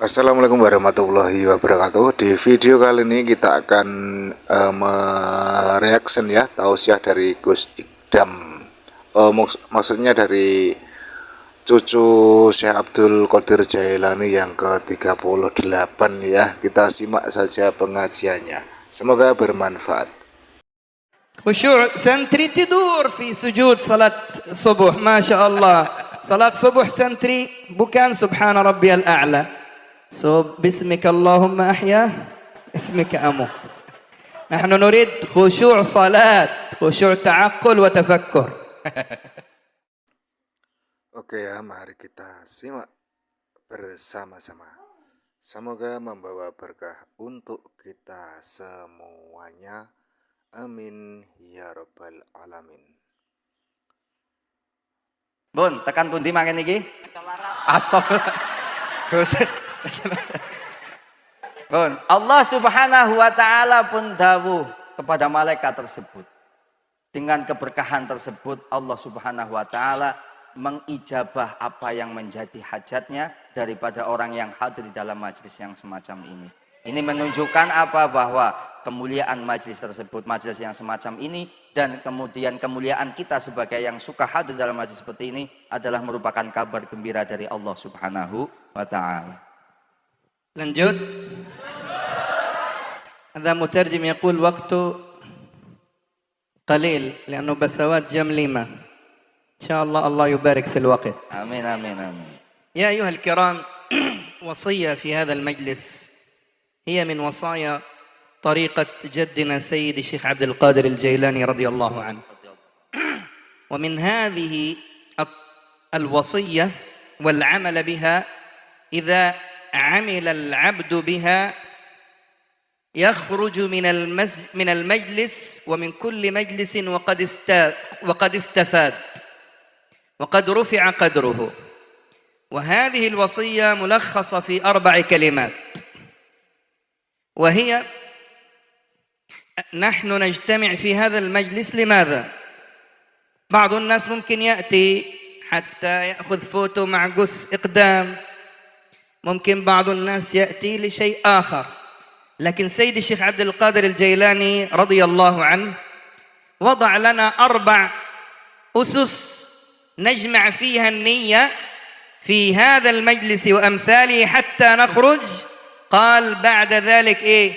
Assalamualaikum warahmatullahi wabarakatuh. Di video kali ini kita akan mereaction ya tausiah dari Gus Ikdam. Maksudnya dari cucu Syekh Abdul Qadir Jailani yang ke-38 ya. Kita simak saja pengajiannya. Semoga bermanfaat. خشوع سنتري تدور في سجود صلاة صبح ما شاء الله. صلاة صبح سنتري بكان سبحان ربي الأعلى. باسمك اللهم أحيا اسمك أموت. نحن نريد خشوع صلاة، خشوع تعقل وتفكر. Oke ya, mari kita simak bersama-sama. Semoga membawa berkah untuk kita semuanya. Amin ya rabbal alamin. Bun, tekan pundi makan iki? Astagfirullah. Bun, Allah Subhanahu wa taala pun dawuh kepada malaikat tersebut. Dengan keberkahan tersebut Allah Subhanahu wa taala mengijabah apa yang menjadi hajatnya daripada orang yang hadir di dalam majelis yang semacam ini. Ini menunjukkan apa? Bahwa kemuliaan majelis tersebut, majelis yang semacam ini, dan kemudian kemuliaan kita sebagai yang suka hadir dalam majelis seperti ini adalah merupakan kabar gembira dari Allah Subhanahu wa taala. Lanjut. Ada mutarjim yaqul waqtu qalil لأنه بسوات جم لما إن شاء الله الله يبارك في الوقت. آمين آمين آمين. يا أيها الكرام، وصية في هذا المجلس هي من وصايا طريقة جدنا سيد الشيخ عبد القادر الجيلاني رضي الله عنه. ومن هذه الوصية والعمل بها، إذا عمل العبد بها يخرج من المجلس ومن كل مجلس وقد استفاد وقد رفع قدره. وهذه الوصية ملخصة في 4 كلمات، وهي: نحن نجتمع في هذا المجلس لماذا؟ بعض الناس ممكن يأتي حتى يأخذ فوتو مع قس إقدام، ممكن بعض الناس يأتي لشيء آخر، لكن سيد الشيخ عبد القادر الجيلاني رضي الله عنه وضع لنا 4 أسس نجمع فيها النية في هذا المجلس وأمثاله حتى نخرج. قال بعد ذلك إيه؟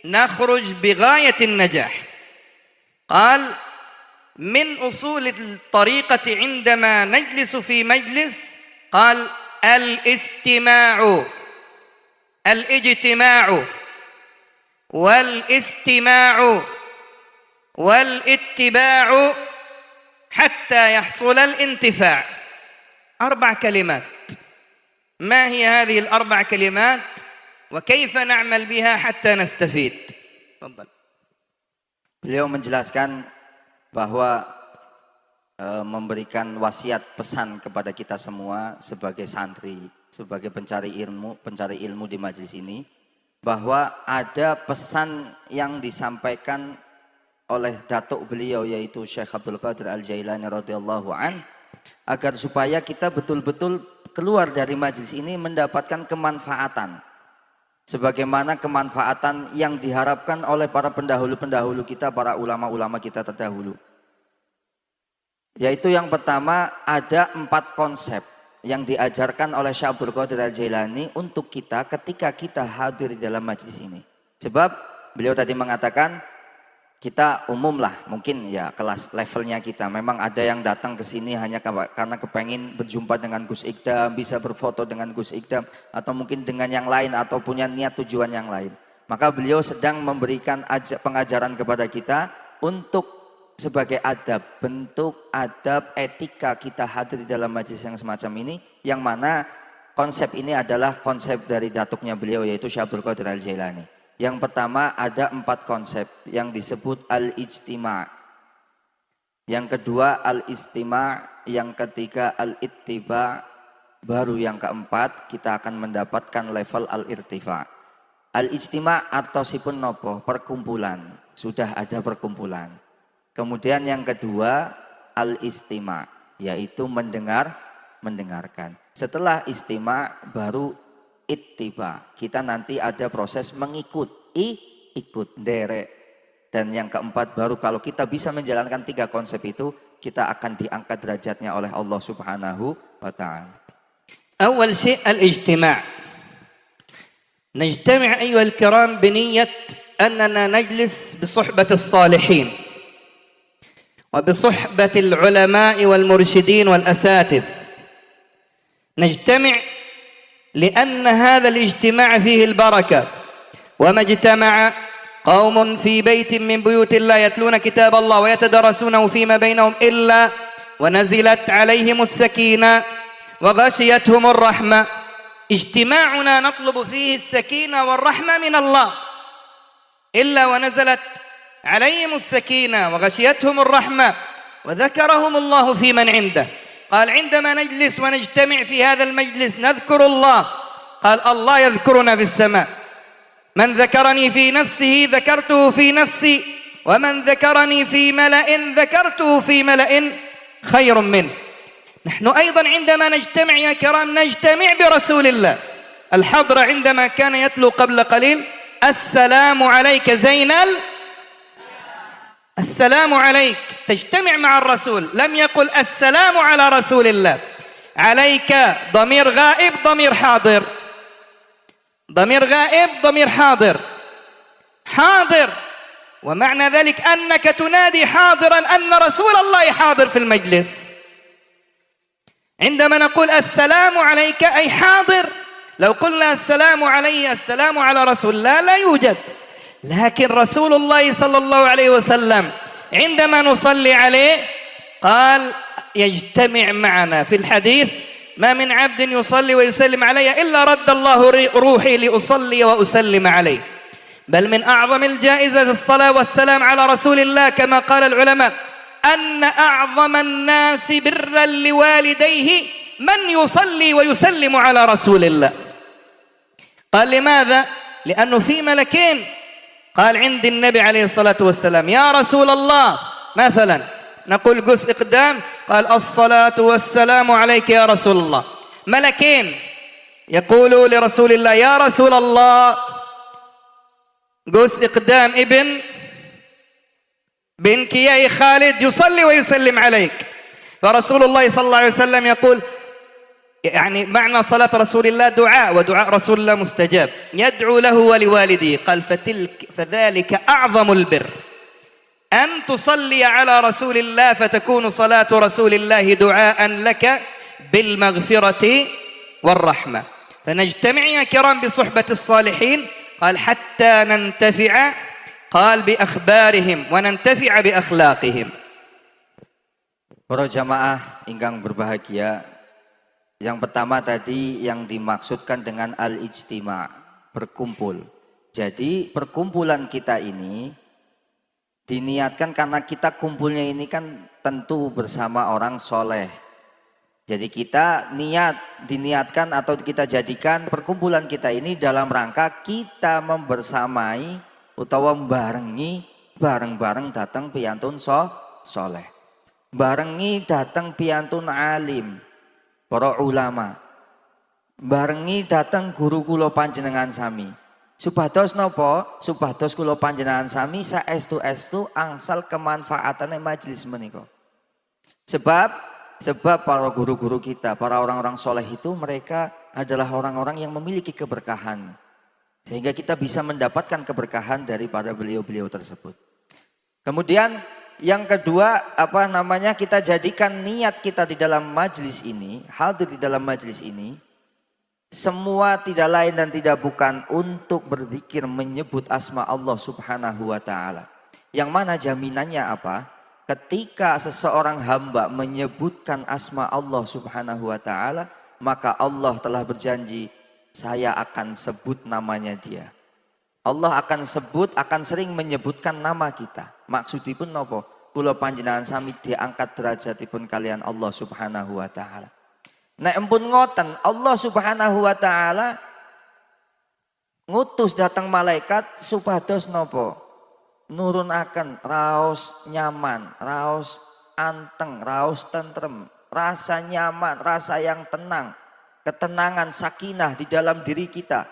نخرج بغاية النجاح. قال من أصول الطريقة عندما نجلس في مجلس، قال الاستماع، الاجتماع والاستماع والاتباع حتى يحصل الانتفاع. 4 كلمات. ما هي هذه ال4 كلمات وكيف نعمل بها حتى نستفيد؟ تفضل. Beliau menjelaskan bahwa memberikan wasiat pesan kepada kita semua sebagai santri, sebagai pencari ilmu di majelis ini, bahwa ada pesan yang disampaikan oleh datuk beliau yaitu Syekh Abdul Qadir Al-Jailani radhiyallahu an, agar supaya kita betul-betul keluar dari majelis ini mendapatkan kemanfaatan sebagaimana kemanfaatan yang diharapkan oleh para pendahulu-pendahulu kita, para ulama-ulama kita terdahulu. Yaitu yang pertama, ada 4 konsep yang diajarkan oleh Syekh Abdul Qadir Al-Jailani untuk kita ketika kita hadir di dalam majelis ini. Sebab beliau tadi mengatakan kita umum lah, mungkin ya kelas levelnya kita. Memang ada yang datang ke sini hanya karena kepengin berjumpa dengan Gus Ikdam, bisa berfoto dengan Gus Ikdam, atau mungkin dengan yang lain, atau punya niat tujuan yang lain. Maka beliau sedang memberikan pengajaran kepada kita untuk sebagai adab, bentuk adab etika kita hadir di dalam majelis yang semacam ini, yang mana konsep ini adalah konsep dari datuknya beliau yaitu Syekh Abdul Qadir Al-Jailani. Yang pertama, ada 4 konsep yang disebut al-ijtima'. Yang kedua al-istima', yang ketiga al-ittiba', baru yang keempat kita akan mendapatkan level al-irtifa'. Al-ijtima' artosipun nopo? Perkumpulan, sudah ada perkumpulan. Kemudian yang kedua al-istima', yaitu mendengarkan. Setelah istima' baru ittiba. Kita nanti ada proses mengikut, ikut, derek. Dan yang keempat, baru kalau kita bisa menjalankan 3 konsep itu, kita akan diangkat derajatnya oleh Allah Subhanahu wa ta'ala. أول شيء الاجتماع. نجتمع أيها الكرام بنية أننا نجلس بصحبة الصالحين وبصحبة العلماء والمرشدين والأساتذ. نجتمع لأن هذا الاجتماع فيه البركة. وما اجتمع قوم في بيت من بيوت الله يتلون كتاب الله ويتدارسونه فيما بينهم إلا ونزلت عليهم السكينة وغشيتهم الرحمة. اجتماعنا نطلب فيه السكينة والرحمة من الله، إلا ونزلت عليهم السكينة وغشيتهم الرحمة وذكرهم الله في من عنده. قال عندما نجلس ونجتمع في هذا المجلس نذكر الله، قال الله يذكرنا في السماء. من ذكرني في نفسه ذكرته في نفسي، ومن ذكرني في ملأ ذكرته في ملأ خير منه. نحن أيضا عندما نجتمع يا كرام نجتمع برسول الله. الحضر عندما كان يتلو قبل قليل السلام عليك زينل، السلام عليك، تجتمع مع الرسول، لم يقل السلام على رسول الله. عليك ضمير غائب ضمير حاضر، ضمير غائب ضمير حاضر، حاضر، ومعنى ذلك أنك تنادي حاضرا أن رسول الله حاضر في المجلس. عندما نقول السلام عليك أي حاضر. لو قلنا السلام علي السلام على رسول الله لا يوجد، لكن رسول الله صلى الله عليه وسلم عندما نصلي عليه قال يجتمع معنا في الحديث ما من عبد يصلي ويسلم علي إلا رد الله روحي لأصلي وأسلم عليه. بل من أعظم الجائزة في الصلاة والسلام على رسول الله كما قال العلماء أن أعظم الناس برا لوالديه من يصلي ويسلم على رسول الله. قال لماذا؟ لأنه في ملكين. قال عند النبي عليه الصلاة والسلام يا رسول الله مثلا نقول قس إقدام، قال الصلاة والسلام عليك يا رسول الله. ملكين يقولوا لرسول الله يا رسول الله قس إقدام ابن بن كياي خالد يصلي ويسلم عليك. فرسول الله صلى الله عليه وسلم يقول يعني معنى صلاة رسول الله دعاء، ودعاء رسول الله مستجاب، يدعو له ولوالده. قال فذلك أعظم البر أن تصلي على رسول الله فتكون صلاة رسول الله دعاء لك بالمغفرة والرحمة. فنجتمع يا كرام بصحبة الصالحين. قال حتى ننتفع قال بأخبارهم وننتفع بأخلاقهم. Para jamaah ingkang berbahagia, yang pertama tadi yang dimaksudkan dengan al-ijtima', berkumpul. Jadi perkumpulan kita ini diniatkan karena kita kumpulnya ini kan tentu bersama orang soleh. Jadi kita diniatkan atau kita jadikan perkumpulan kita ini dalam rangka kita membersamai utawa barengi bareng-bareng datang piantun soleh. Barengi datang piantun alim, para ulama. Barengi datang guru kula panjenengan sami. Supados napa? Supados kula panjenengan sami saestu-estu angsal kemanfaatane majelis menika. Sebab para guru-guru kita, para orang-orang soleh itu mereka adalah orang-orang yang memiliki keberkahan. Sehingga kita bisa mendapatkan keberkahan daripada beliau-beliau tersebut. Kemudian yang kedua, kita jadikan niat kita di dalam majelis ini, hadir di dalam majelis ini, semua tidak lain dan tidak bukan untuk berzikir menyebut asma Allah Subhanahu wa ta'ala. Yang mana jaminannya apa? Ketika seseorang hamba menyebutkan asma Allah Subhanahu wa ta'ala, maka Allah telah berjanji, saya akan sebut namanya dia. Allah akan sering menyebutkan nama kita. Maksudipun napa? Kula panjenengan sami diangkat derajatipun kalian Allah Subhanahu wa taala. Nek empun ngoten, Allah Subhanahu wa taala ngutus datang malaikat supados napa? Nurunaken raos nyaman, raos anteng, raos tentrem, rasa nyaman, rasa yang tenang. ketenangan, sakinah di dalam diri kita.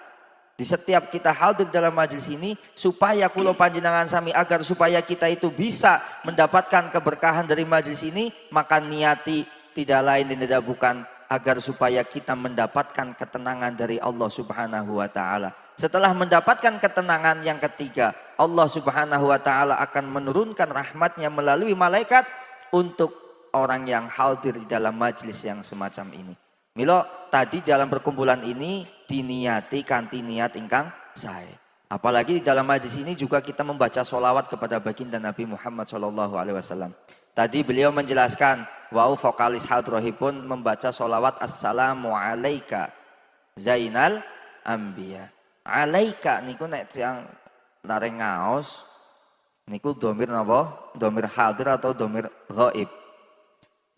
Di setiap kita hadir dalam majelis ini, supaya kula panjenengan sami agar supaya kita itu bisa mendapatkan keberkahan dari majelis ini, maka niati tidak lain dan tidak bukan agar supaya kita mendapatkan ketenangan dari Allah Subhanahu wa taala. Setelah mendapatkan ketenangan yang ketiga, Allah Subhanahu wa taala akan menurunkan rahmatnya melalui malaikat untuk orang yang hadir di dalam majelis yang semacam ini. Milo tadi dalam perkumpulan ini diniati kanthi niat ingkang sae. Apalagi di dalam majelis ini juga kita membaca sholawat kepada baginda Nabi Muhammad SAW. Tadi beliau menjelaskan, wau vokalis hadrohipun membaca sholawat assalamu alaika zainal anbiya. Alaika niku nek yang lareng ngaos niku domir napa? Domir hadir atau domir ghaib.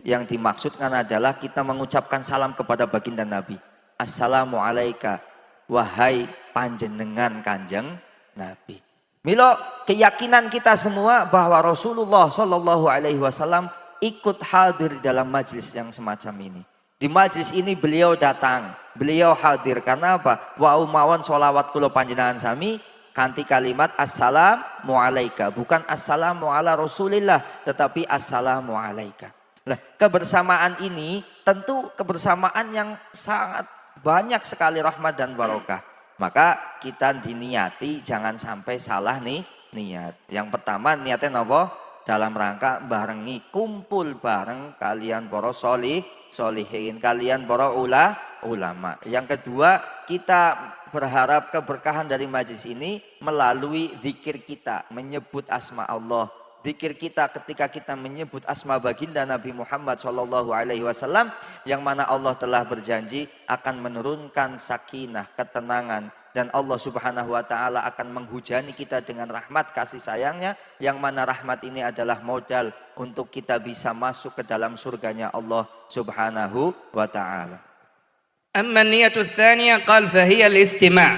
Yang dimaksudkan adalah kita mengucapkan salam kepada baginda Nabi. Assalamu alaika wahai panjenengan Kanjeng Nabi. Milo keyakinan kita semua bahwa Rasulullah Shallallahu Alaihi Wasallam ikut hadir dalam majelis yang semacam ini. Di majelis ini beliau datang, beliau hadir karena apa? Wa umawan sholawat kula panjenengan sami kanthi kalimat assalamu alaika, bukan assalamu ala Rasulillah, tetapi assalamu alaika. Nah, kebersamaan ini tentu kebersamaan yang sangat banyak sekali rahmat dan barokah. Maka kita diniati jangan sampai salah nih niat. Yang pertama niatnya apa? Dalam rangka barengi kumpul bareng kalian para solihin, kalian para ulama. Yang kedua, kita berharap keberkahan dari majelis ini melalui zikir kita, menyebut asma Allah. Zikir kita ketika kita menyebut asma baginda Nabi Muhammad SAW, yang mana Allah telah berjanji akan menurunkan sakinah, ketenangan, dan Allah Subhanahu wa taala akan menghujani kita dengan rahmat kasih sayangnya, yang mana rahmat ini adalah modal untuk kita bisa masuk ke dalam surganya Allah Subhanahu wa taala. أما النية الثانية قال فهي الاستماع.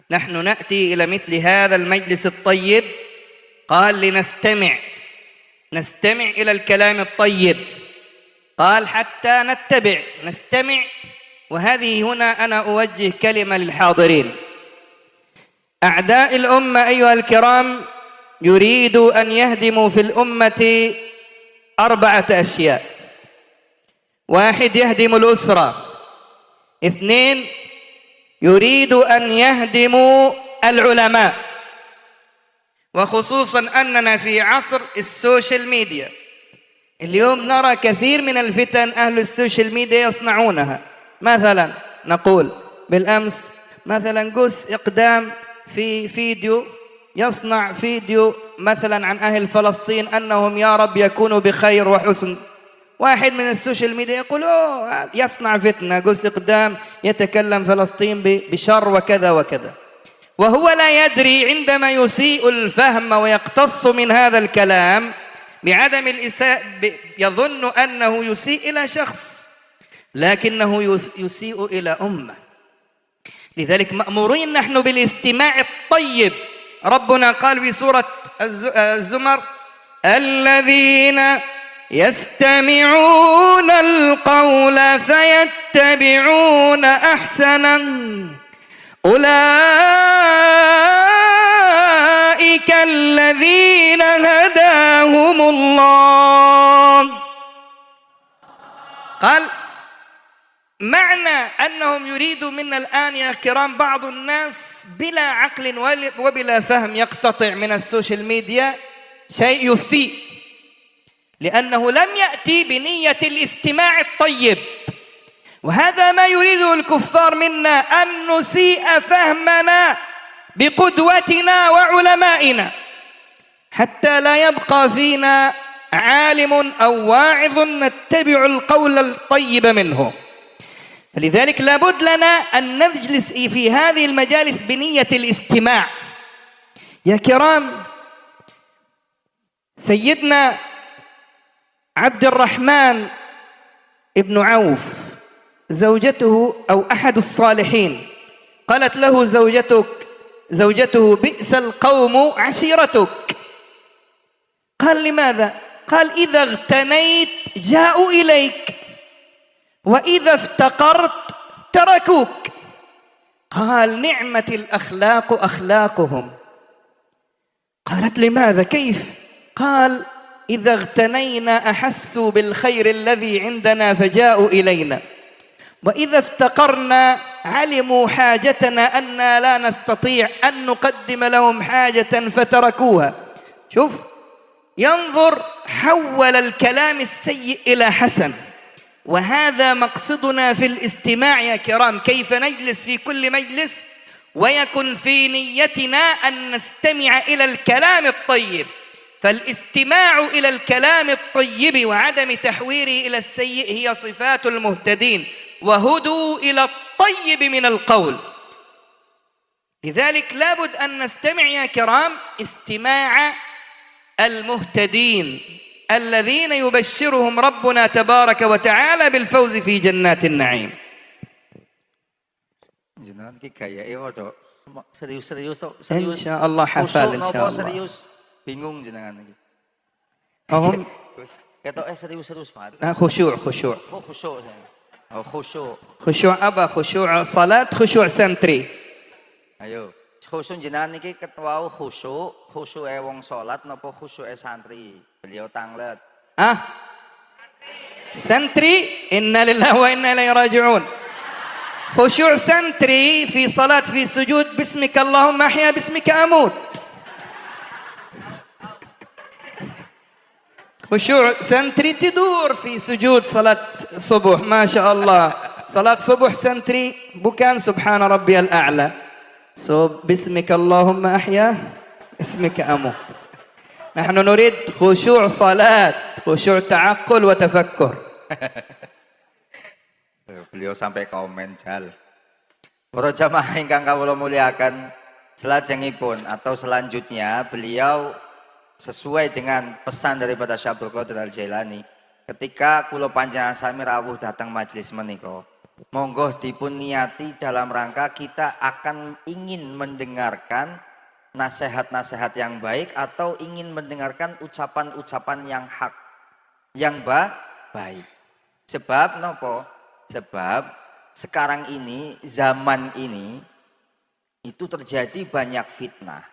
نحن نأتي إلى مثل هذا المجلس الطيب قال لنستمع إلى الكلام الطيب، قال حتى نستمع. وهذه هنا أنا أوجه كلمة للحاضرين. أعداء الأمة أيها الكرام يريدوا أن يهدموا في الأمة 4 أشياء. 1 يهدم الأسرة، 2 يريد أن يهدموا العلماء، وخصوصا أننا في عصر السوشيال ميديا. اليوم نرى كثير من الفتن أهل السوشيال ميديا يصنعونها. مثلا نقول بالأمس مثلا قس إقدام في فيديو، يصنع فيديو مثلا عن أهل فلسطين أنهم يا رب يكونوا بخير وحسن. واحد من السوشيال ميديا يقول يصنع فتنة، قس إقدام يتكلم فلسطين بشر وكذا وكذا، وهو لا يدري عندما يسيء الفهم ويقتص من هذا الكلام بعدم الإساءة، يظن أنه يسيء إلى شخص لكنه يسيء إلى أمة. لذلك مأمورين نحن بالاستماع الطيب. ربنا قال في سورة الزمر الذين يستمعون القول فيتبعون أحسنه أولئك الذين هداهم الله. قال معنى أنهم يريدوا منا الآن يا كرام بعض الناس بلا عقل وبلا فهم يقتطع من السوشيال ميديا شيء يفسي، لأنه لم يأتي بنية الاستماع الطيب. وهذا ما يريده الكفار منا، أن نسيء فهمنا بقدوتنا وعلمائنا حتى لا يبقى فينا عالم أو واعظ نتبع القول الطيب منه. فلذلك لابد لنا أن نجلس في هذه المجالس بنية الاستماع. يا كرام، سيدنا عبد الرحمن ابن عوف زوجته أو أحد الصالحين قالت له زوجته بئس القوم عشيرتك. قال لماذا؟ قال إذا اغتنيت جاءوا إليك، وإذا افتقرت تركوك. قال نعمة الأخلاق أخلاقهم. قالت لماذا كيف؟ قال إذا اغتنينا أحسوا بالخير الذي عندنا فجاءوا إلينا، وإذا افتقرنا علموا حاجتنا أننا لا نستطيع أن نقدم لهم حاجة فتركوها. شوف، ينظر، حول الكلام السيء إلى حسن. وهذا مقصدنا في الاستماع يا كرام، كيف نجلس في كل مجلس ويكن في نيتنا أن نستمع إلى الكلام الطيب. فالاستماع إلى الكلام الطيب وعدم تحويره إلى السيء هي صفات المهتدين، وهدوا إلى الطيب من القول. لذلك لابد أن نستمع يا كرام استماع المهتدين الذين يبشرهم ربنا تبارك وتعالى بالفوز في جنات النعيم. Jenengan ki gayae waduh serius-serius tok, Insyaallah hafal, insyaallah. Serius, bingung jenengan iki. Ahum Ketoke serius-serius banget. khusyuk, khusyuk. Oh khusyuk saya. Oh khusyuk. Khusyuk apa? Khusyuk salat, khusyuk santri. Ayo, khusyuk jenengan iki ketwau khusyuke wong salat napa khusyuke santri? Beliau tanglet. سنتري إنا لله وإنا إليه راجعون. خشوع سنتري في صلاة في سجود باسمك اللهم أحيا باسمك أموت. خشوع سنتري تدور في سجود صلاة صبح، ما شاء الله. صلاة صبح سنتري بكان سبحان ربي الأعلى، باسمك اللهم أحيا باسمك أموت. نحن نريد خشوع صلاة، خشوع تعقل وتفكر. Beliau sampai komen jal. Para jamaah ingkang kawula muliakan, selajengipun atau selanjutnya beliau sesuai dengan pesan daripada Syekh Abdul Qadir Al-Jailani, ketika kula panjenengan sami rawuh datang majelis menika, monggo dipun niati dalam rangka kita akan ingin mendengarkan nasihat-nasihat yang baik atau ingin mendengarkan ucapan-ucapan yang hak, yang baik. Sebab nopo? Sebab sekarang ini, zaman ini itu terjadi banyak fitnah.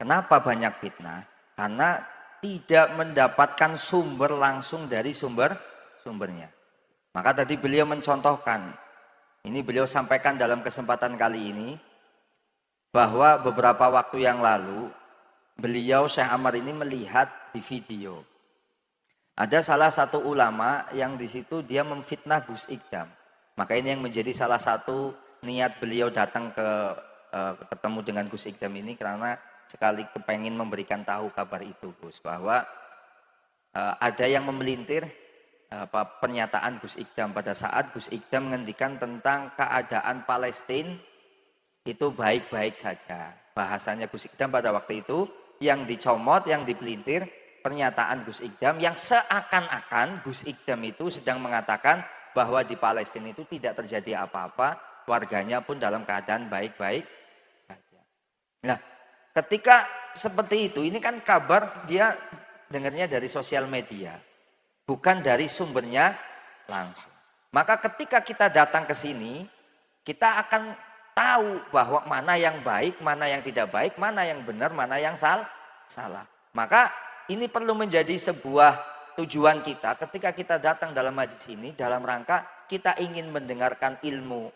Kenapa banyak fitnah? Karena tidak mendapatkan sumber langsung dari sumbernya. Maka tadi beliau mencontohkan, ini beliau sampaikan dalam kesempatan kali ini, bahwa beberapa waktu yang lalu beliau Syekh Ammar ini melihat di video. Ada salah satu ulama yang di situ dia memfitnah Gus Ikdam. Maka ini yang menjadi salah satu niat beliau datang ketemu dengan Gus Ikdam ini, karena sekali kepengen memberikan tahu kabar itu Gus, bahwa ada yang memelintir pernyataan Gus Ikdam pada saat Gus Ikdam menghentikan tentang keadaan Palestina itu baik-baik saja. Bahasanya Gus Ikdam pada waktu itu yang dicomot, yang dipelintir pernyataan Gus Ikdam yang seakan-akan Gus Ikdam itu sedang mengatakan bahwa di Palestina itu tidak terjadi apa-apa, warganya pun dalam keadaan baik-baik saja. Nah, ketika seperti itu, ini kan kabar dia dengarnya dari sosial media, bukan dari sumbernya langsung. Maka ketika kita datang ke sini, kita akan tahu bahwa mana yang baik, mana yang tidak baik, mana yang benar, mana yang salah. Maka ini perlu menjadi sebuah tujuan kita ketika kita datang dalam majlis ini, dalam rangka kita ingin mendengarkan ilmu,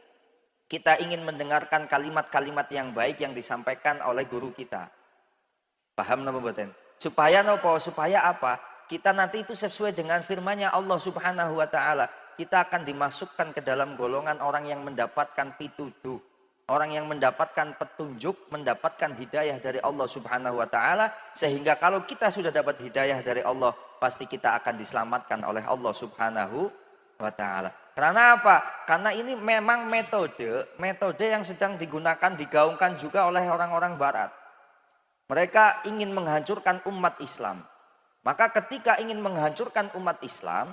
kita ingin mendengarkan kalimat-kalimat yang baik yang disampaikan oleh guru kita. Paham napa mboten? Supaya napa? Supaya apa? Kita nanti itu sesuai dengan firman-Nya Allah Subhanahu wa taala. Kita akan dimasukkan ke dalam golongan orang yang mendapatkan pituduh, orang yang mendapatkan petunjuk, mendapatkan hidayah dari Allah Subhanahu wa taala, sehingga kalau kita sudah dapat hidayah dari Allah, pasti kita akan diselamatkan oleh Allah Subhanahu wa taala. Karena apa? Karena ini memang metode yang sedang digunakan, digaungkan juga oleh orang-orang barat. Mereka ingin menghancurkan umat Islam. Maka ketika ingin menghancurkan umat Islam,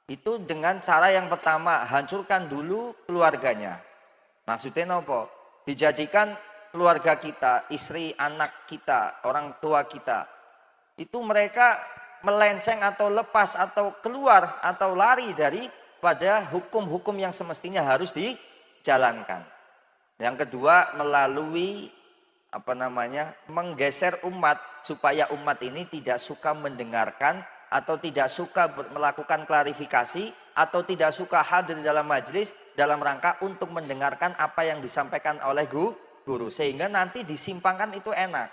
itu dengan cara yang pertama, hancurkan dulu keluarganya. Maksudnya apa? Dijadikan keluarga kita, istri, anak kita, orang tua kita, itu mereka melenceng atau lepas atau keluar atau lari dari pada hukum-hukum yang semestinya harus dijalankan. Yang kedua, melalui menggeser umat supaya umat ini tidak suka mendengarkan atau tidak suka melakukan klarifikasi atau tidak suka hadir dalam majelis dalam rangka untuk mendengarkan apa yang disampaikan oleh guru, sehingga nanti disimpangkan itu enak.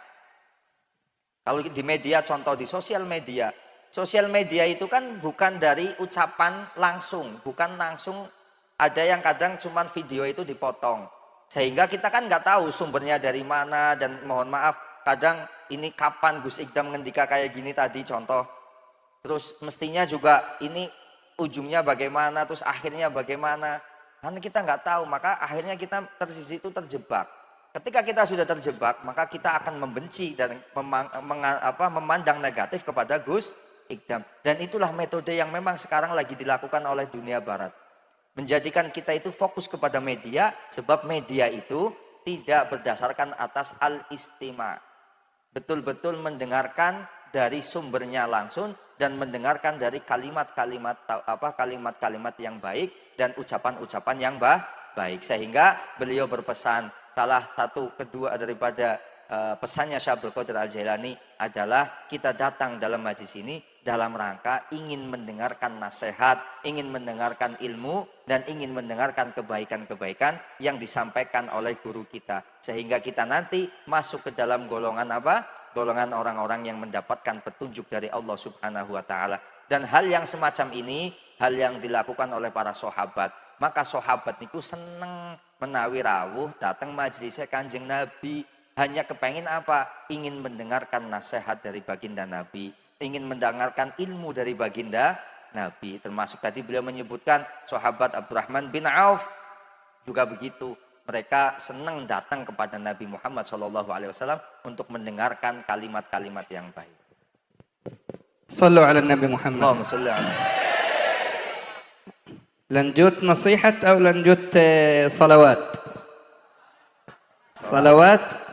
Kalau di media, contoh di sosial media itu kan bukan dari ucapan langsung, bukan langsung, ada yang kadang cuman video itu dipotong, sehingga kita kan nggak tahu sumbernya dari mana, dan mohon maaf kadang ini kapan Gus Ikdam ngendika kayak gini tadi contoh, terus mestinya juga ini ujungnya bagaimana, terus akhirnya bagaimana, karena kita nggak tahu, maka akhirnya kita itu terjebak. Ketika kita sudah terjebak, maka kita akan membenci dan memandang negatif kepada Gus Ikdam. Dan itulah metode yang memang sekarang lagi dilakukan oleh dunia barat. Menjadikan kita itu fokus kepada media, sebab media itu tidak berdasarkan atas al-istima. Betul-betul mendengarkan dari sumbernya langsung dan mendengarkan dari kalimat-kalimat yang baik dan ucapan-ucapan yang baik. Sehingga beliau berpesan, salah satu kedua daripada pesannya Syekh Abdul Qadir Al-Jailani adalah kita datang dalam majlis ini dalam rangka ingin mendengarkan nasihat, ingin mendengarkan ilmu, dan ingin mendengarkan kebaikan-kebaikan yang disampaikan oleh guru kita. Sehingga kita nanti masuk ke dalam golongan golongan orang-orang yang mendapatkan petunjuk dari Allah Subhanahu wa Ta'ala. Dan hal yang semacam ini, hal yang dilakukan oleh para sahabat. Maka sahabat niku seneng menawi rawuh datang majelisnya Kanjeng Nabi, hanya kepengen apa? Ingin mendengarkan nasihat dari baginda Nabi, ingin mendengarkan ilmu dari baginda Nabi. Termasuk tadi beliau menyebutkan sahabat Abdurrahman bin Auf juga begitu. Mereka senang datang kepada Nabi Muhammad SAW untuk mendengarkan kalimat-kalimat yang baik. Sallu ala Nabi Muhammad. Allahumma salli ala. Lanjut nasihat atau lanjut salawat? Salawat.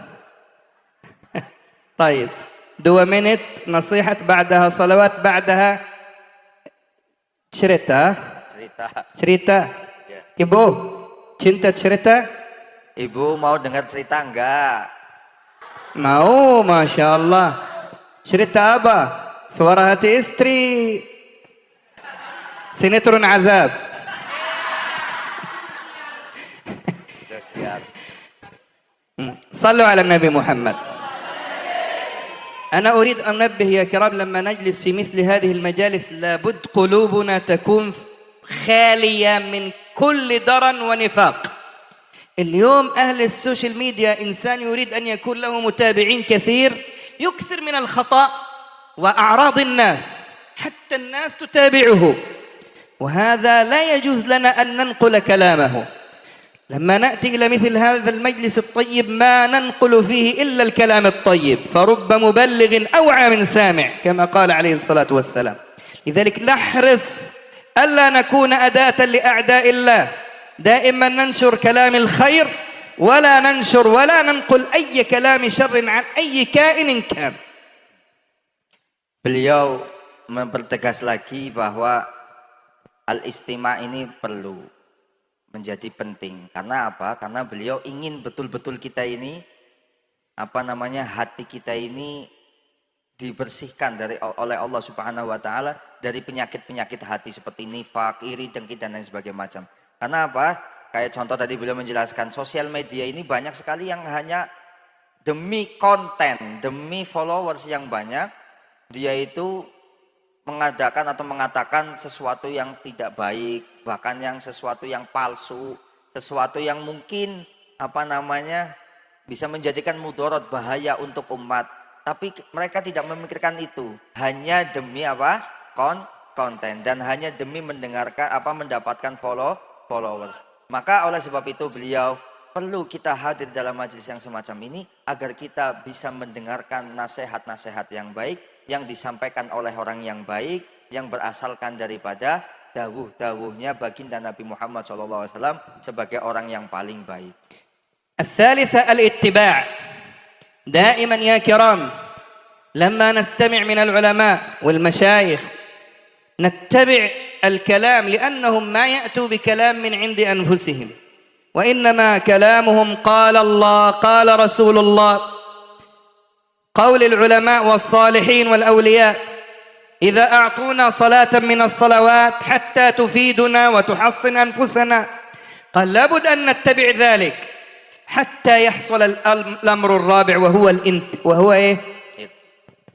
طيب 2 menit nasihat, بعدها salawat, بعدها cerita. Ya. Ibu cinta cerita? Ibu mau dengar cerita enggak? Mau, Masya Allah. Cerita apa? Suara hati istri, sinetron azab. Sudah siap. صلوا على النبي محمد. أنا أريد أن أنبه يا كرام، لما نجلس في مثل هذه المجالس لابد قلوبنا تكون خالية من كل درن ونفاق. اليوم أهل السوشيال ميديا إنسان يريد أن يكون له متابعين كثير يكثر من الخطأ وأعراض الناس، حتى الناس تتابعه، وهذا لا يجوز لنا أن ننقل كلامه. لما نأتي إلى مثل هذا المجلس الطيب ما ننقل فيه إلا الكلام الطيب، فرب مبلغ أوعى من سامع كما قال عليه الصلاة والسلام. لذلك نحرص ألا نكون أداة لأعداء الله، دائما ننشر كلام الخير ولا ننشر ولا ننقل أي كلام شر عن أي كائن كان. Beliau mempertegas lagi bahwa al-istima ini perlu menjadi penting. Karena apa? Karena beliau ingin betul-betul kita ini hati kita ini dibersihkan oleh Allah Subhanahu wa Ta'ala dari penyakit-penyakit hati seperti nifak, iri, dengki, dan lain sebagainya macam. Karena apa? Kayak contoh tadi beliau menjelaskan, sosial media ini banyak sekali yang hanya demi konten, demi followers yang banyak, dia itu mengadakan atau mengatakan sesuatu yang tidak baik, bahkan yang sesuatu yang palsu, sesuatu yang mungkin bisa menjadikan mudarat, bahaya untuk umat. Tapi mereka tidak memikirkan itu, hanya demi konten, dan hanya demi mendapatkan followers. Maka oleh sebab itu beliau perlu kita hadir dalam majelis yang semacam ini agar kita bisa mendengarkan nasihat-nasihat yang baik yang disampaikan oleh orang yang baik, yang berasalkan daripada dawuh-dawuhnya baginda Nabi Muhammad SAW sebagai orang yang paling baik. الثالثة الاتباع. دائما يا كرام لما نستمع من العلماء والمشايخ نتبع الكلام لأنهم ما يأتوا بكلام من عند أنفسهم وإنما كلامهم قال الله قال رسول الله قول العلماء والصالحين والأولياء إذا أعطونا صلاة من الصلوات حتى تفيدنا وتحصن أنفسنا قال لابد أن نتبع ذلك حتى يحصل الأمر الرابع وهو إيه؟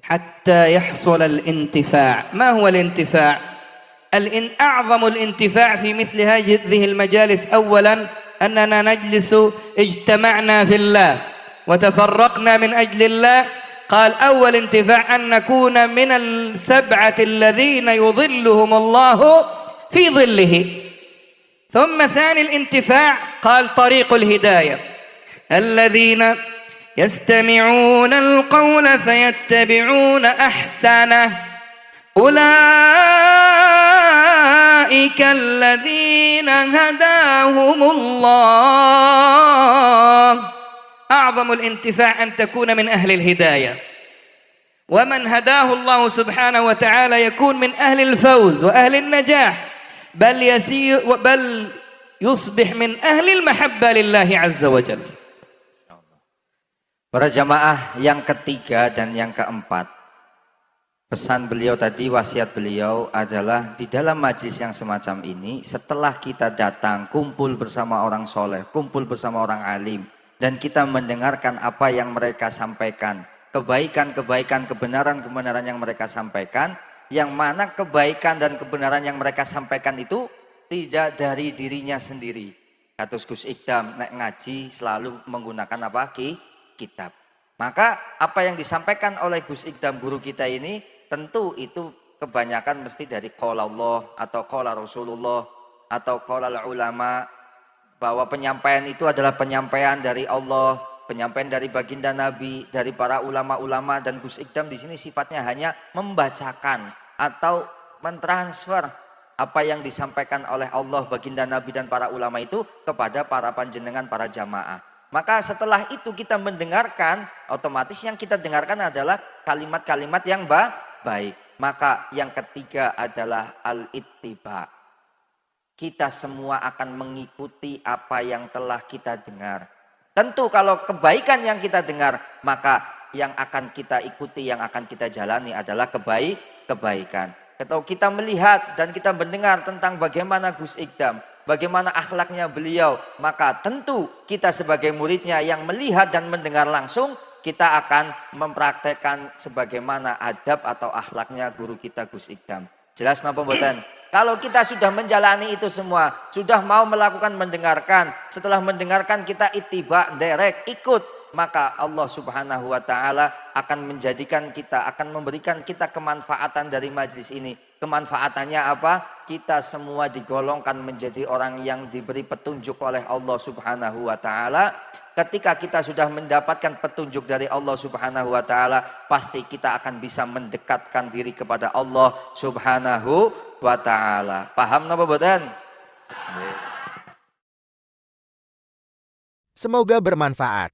حتى يحصل الانتفاع. ما هو الانتفاع؟ أعظم الانتفاع في مثل هذه المجالس أولا أننا نجلس اجتمعنا في الله وتفرقنا من أجل الله. قال أول انتفاع أن نكون من السبعة الذين يظلهم الله في ظله. ثم ثاني الانتفاع قال طريق الهداية الذين يستمعون القول فيتبعون أحسنه أولئك الذين هداهم الله. أعظم الانتفاع أن تكون من أهل الهداية، ومن هداه الله سبحانه وتعالى يكون من أهل الفوز وأهل النجاح، بل يصبح من أهل المحبة لله عز وجل. Para jamaah yang ketiga dan yang keempat, pesan beliau tadi, wasiat beliau adalah di dalam majlis yang semacam ini, setelah kita datang kumpul bersama orang soleh, kumpul bersama orang alim, dan kita mendengarkan apa yang mereka sampaikan, kebaikan-kebaikan, kebenaran-kebenaran yang mereka sampaikan, yang mana kebaikan dan kebenaran yang mereka sampaikan itu tidak dari dirinya sendiri. Katus Gus Ikdam nek ngaji selalu menggunakan apa? Kitab. Maka apa yang disampaikan oleh Gus Ikdam guru kita ini tentu itu kebanyakan mesti dari qala Allah atau qala Rasulullah atau qala ulama, bahwa penyampaian itu adalah penyampaian dari Allah, penyampaian dari baginda Nabi, dari para ulama-ulama, dan Gus Ikdam di sini sifatnya hanya membacakan atau mentransfer apa yang disampaikan oleh Allah, baginda Nabi, dan para ulama itu kepada para panjenengan, para jamaah. Maka setelah itu kita mendengarkan, otomatis yang kita dengarkan adalah kalimat-kalimat yang baik. Maka yang ketiga adalah al-ittiba. Kita semua akan mengikuti apa yang telah kita dengar. Tentu kalau kebaikan yang kita dengar, maka yang akan kita ikuti, yang akan kita jalani adalah kebaikan. Kalau kita melihat dan kita mendengar tentang bagaimana Gus Ikdam, bagaimana akhlaknya beliau, maka tentu kita sebagai muridnya yang melihat dan mendengar langsung, kita akan mempraktekkan sebagaimana adab atau akhlaknya guru kita Gus Ikdam. Jelas napa mboten? Kalau kita sudah menjalani itu semua, sudah mau melakukan mendengarkan, setelah mendengarkan kita ittiba, derek, ikut, maka Allah Subhanahu wa taala akan menjadikan kita, akan memberikan kita kemanfaatan dari majlis ini. Kemanfaatannya apa? Kita semua digolongkan menjadi orang yang diberi petunjuk oleh Allah Subhanahu wa taala. Ketika kita sudah mendapatkan petunjuk dari Allah Subhanahu wa taala, pasti kita akan bisa mendekatkan diri kepada Allah Subhanahu wa taala. Paham napa mboten? Semoga bermanfaat.